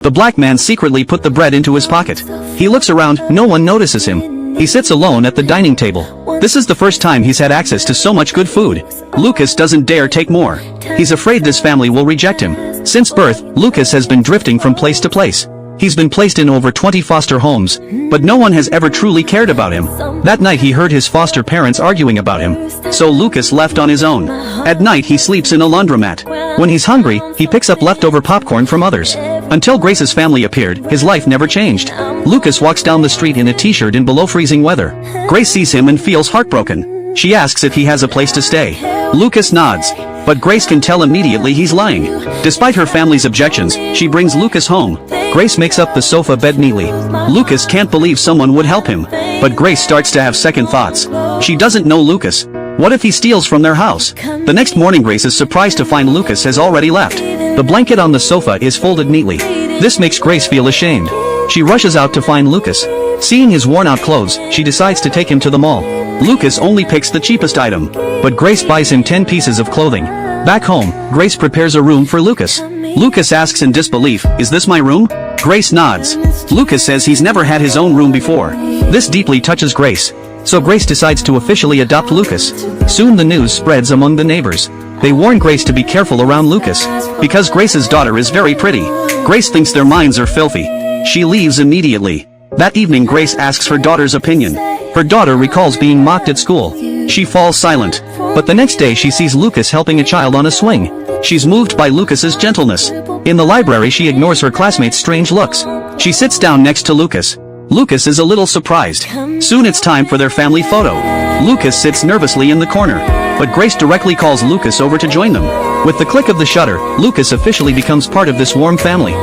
The black man secretly put the bread into his pocket. He looks around, no one notices him. He sits alone at the dining table. This is the first time he's had access to so much good food. Lucas doesn't dare take more. He's afraid this family will reject him. Since birth, Lucas has been drifting from place to place. He's been placed in over 20 foster homes, but no one has ever truly cared about him. That night he heard his foster parents arguing about him, so Lucas left on his own. At night he sleeps in a laundromat. When he's hungry, he picks up leftover popcorn from others. Until Grace's family appeared, his life never changed. Lucas walks down the street in a t-shirt in below freezing weather. Grace sees him and feels heartbroken. She asks if he has a place to stay. Lucas nods, but Grace can tell immediately he's lying. Despite her family's objections, she brings Lucas home. Grace makes up the sofa bed neatly. Lucas can't believe someone would help him, but Grace starts to have second thoughts. She doesn't know Lucas. What if he steals from their house? The next morning Grace is surprised to find Lucas has already left. The blanket on the sofa is folded neatly. This makes Grace feel ashamed. She rushes out to find Lucas. Seeing his worn-out clothes, she decides to take him to the mall. Lucas only picks the cheapest item, but Grace buys him 10 pieces of clothing. Back home, Grace prepares a room for Lucas. Lucas asks in disbelief, "Is this my room?" Grace nods. Lucas says he's never had his own room before. This deeply touches Grace. So Grace decides to officially adopt Lucas. Soon the news spreads among the neighbors. They warn Grace to be careful around Lucas, because Grace's daughter is very pretty. Grace thinks their minds are filthy. She leaves immediately. That evening Grace asks her daughter's opinion. Her daughter recalls being mocked at school. She falls silent. But the next day she sees Lucas helping a child on a swing. She's moved by Lucas's gentleness. In the library she ignores her classmates' strange looks. She sits down next to Lucas. Lucas is a little surprised. Soon it's time for their family photo. Lucas sits nervously in the corner, but Grace directly calls Lucas over to join them. With the click of the shutter, Lucas officially becomes part of this warm family.